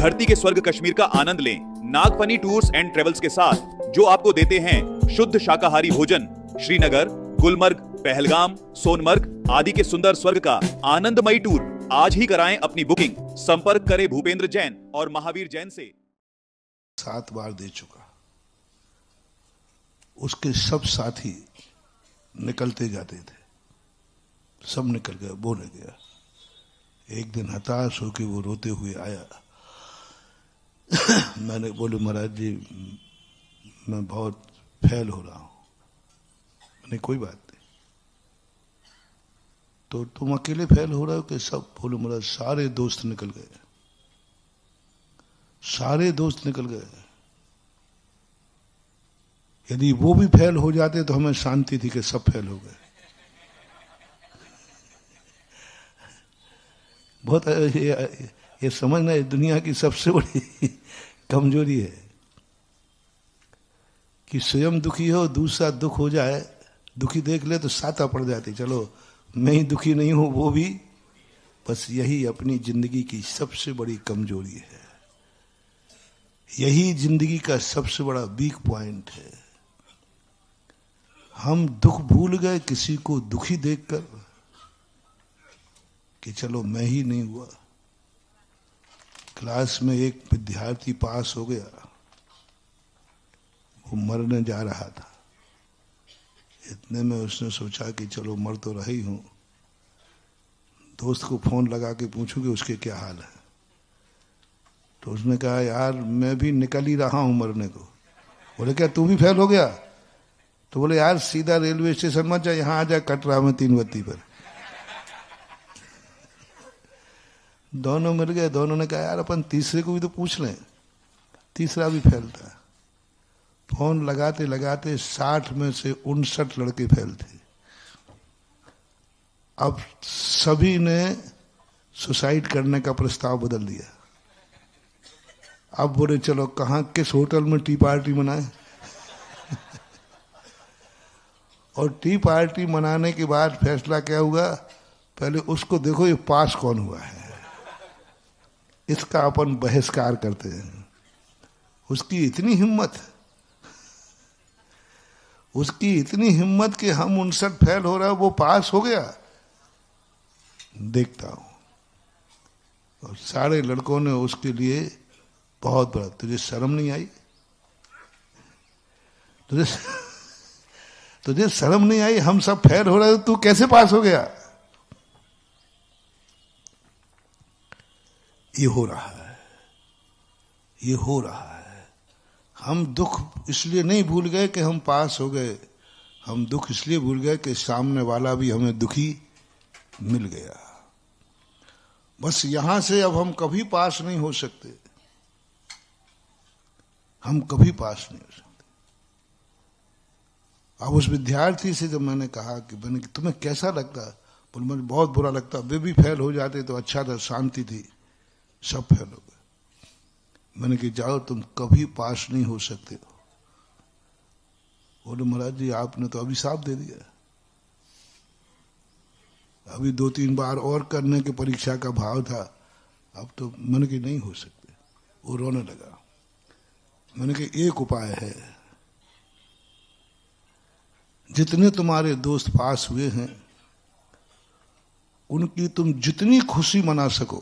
धरती के स्वर्ग कश्मीर का आनंद लें नागफनी टूर्स एंड ट्रेवल्स के साथ, जो आपको देते हैं शुद्ध शाकाहारी भोजन। श्रीनगर, गुलमर्ग, पहलगाम, सोनमर्ग आदि के सुंदर स्वर्ग का आनंदमयी टूर आज ही कराएं अपनी बुकिंग। संपर्क करें भूपेंद्र जैन और महावीर जैन से। 7 बार दे चुका। उसके सब साथी निकलते जाते थे, सब निकल गए, वो रह गया। एक दिन हताश होकर वो रोते हुए आया। मैंने बोले, महाराज जी मैं बहुत फेल हो रहा हूं। मैंने कोई बात नहीं, तो तुम अकेले फेल हो रहे हो कि सब? बोले, महाराज सारे दोस्त निकल गए, सारे दोस्त निकल गए। यदि वो भी फेल हो जाते तो हमें शांति थी कि सब फेल हो गए। बहुत ये समझना है, दुनिया की सबसे बड़ी कमजोरी है कि स्वयं दुखी हो, दूसरा दुख हो जाए, दुखी देख ले तो साता पड़ जाती। चलो मैं ही दुखी नहीं हूं, वो भी। बस यही अपनी जिंदगी की सबसे बड़ी कमजोरी है, यही जिंदगी का सबसे बड़ा वीक पॉइंट है। हम दुख भूल गए किसी को दुखी देखकर कि चलो मैं ही नहीं हुआ। क्लास में एक विद्यार्थी पास हो गया, वो मरने जा रहा था। इतने में उसने सोचा कि चलो मर तो रही हूं, दोस्त को फोन लगा के पूछूं कि उसके क्या हाल है। तो उसने कहा, यार मैं भी निकल ही रहा हूं मरने को। बोले, क्या तू भी फेल हो गया? तो बोले, यार सीधा रेलवे स्टेशन मत जा, यहां आ जा कटरा में 3 बत्ती पर। दोनों मिल गए। दोनों ने कहा, यार अपन तीसरे को भी तो पूछ लें। तीसरा भी फेल था। फोन लगाते लगाते 60 में से 59 लड़के फेल थे। अब सभी ने सुसाइड करने का प्रस्ताव बदल दिया। अब बोले, चलो कहाँ, किस होटल में टी पार्टी मनाए। और टी पार्टी मनाने के बाद फैसला क्या हुआ, पहले उसको देखो ये पास कौन हुआ है, इसका अपन बहिष्कार करते हैं। उसकी इतनी हिम्मत, उसकी इतनी हिम्मत कि हम 59 फेल हो रहा है, वो पास हो गया। देखता हूं। और सारे लड़कों ने उसके लिए बहुत बड़ा, तुझे शर्म नहीं आई? तुझे शर्म नहीं आई? हम सब फेल हो रहे हो, तू कैसे पास हो गया? ये हो रहा है, ये हो रहा है। हम दुख इसलिए नहीं भूल गए कि हम पास हो गए, हम दुख इसलिए भूल गए कि सामने वाला भी हमें दुखी मिल गया। बस यहां से अब हम कभी पास नहीं हो सकते, हम कभी पास नहीं हो सकते। अब उस विद्यार्थी से जब मैंने कहा कि तुम्हें कैसा लगता? बोले, मुझे बहुत बुरा लगता, वे भी फेल हो जाते तो अच्छा था, शांति थी, सब फेल हो गए। मैंने कहा, जाओ तुम कभी पास नहीं हो सकते हो। बोले, महाराज जी आपने तो अभिशाप दे दिया। अभी 2-3 बार और करने के परीक्षा का भाव था, अब तो मैंने कहा नहीं हो सकते। वो रोने लगा। मैंने कहा, एक उपाय है, जितने तुम्हारे दोस्त पास हुए हैं उनकी तुम जितनी खुशी मना सको,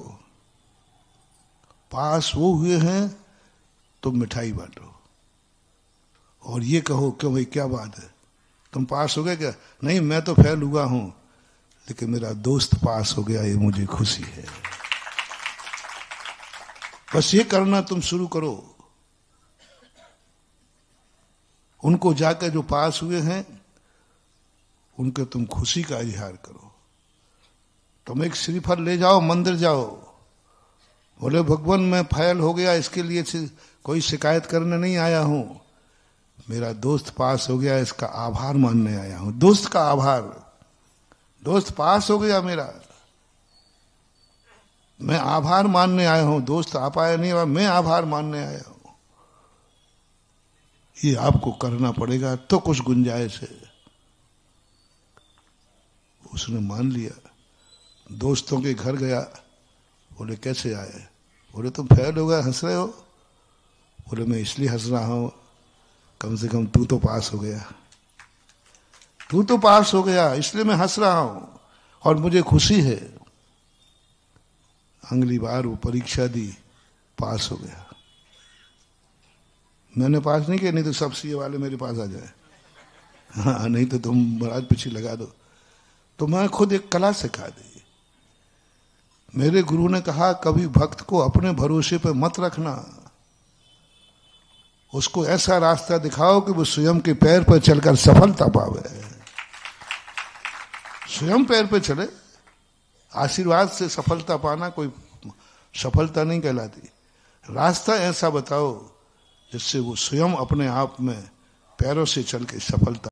पास वो हुए हैं तो मिठाई बांटो और ये कहो, क्यों भाई क्या बात है, तुम पास हो गए क्या? नहीं मैं तो फेल हुआ हूं, लेकिन मेरा दोस्त पास हो गया, ये मुझे खुशी है। बस ये करना तुम शुरू करो। उनको जाकर जो पास हुए हैं उनके तुम खुशी का इजहार करो। तुम एक श्रीफल ले जाओ, मंदिर जाओ, बोले भगवान मैं फेल हो गया, इसके लिए कोई शिकायत करने नहीं आया हूं, मेरा दोस्त पास हो गया, इसका आभार मानने आया हूं। दोस्त का आभार, दोस्त पास हो गया मेरा, मैं आभार मानने आया हूं। दोस्त आ पाया नहीं हुआ, मैं आभार मानने आया हूं। ये आपको करना पड़ेगा तो कुछ गुंजाइश है। उसने मान लिया, दोस्तों के घर गया, बोले कैसे आए? बोले तुम फेल हो गए, हंस रहे हो? बोले मैं इसलिए हंस रहा हूं, कम से कम तू तो पास हो गया, तू तो पास हो गया, इसलिए मैं हंस रहा हूं और मुझे खुशी है। अगली बार वो परीक्षा दी, पास हो गया। मैंने पास नहीं किया, नहीं तो सब सीए वाले मेरे पास आ जाए, हाँ नहीं तो तुम महाराज पीछे लगा दो। तो मैं खुद एक कला सिखा दी। मेरे गुरु ने कहा कभी भक्त को अपने भरोसे पे मत रखना, उसको ऐसा रास्ता दिखाओ कि वो स्वयं के पैर पर चलकर सफलता पावे। स्वयं पैर पे चले, आशीर्वाद से सफलता पाना कोई सफलता नहीं कहलाती। रास्ता ऐसा बताओ जिससे वो स्वयं अपने आप में पैरों से चल के सफलता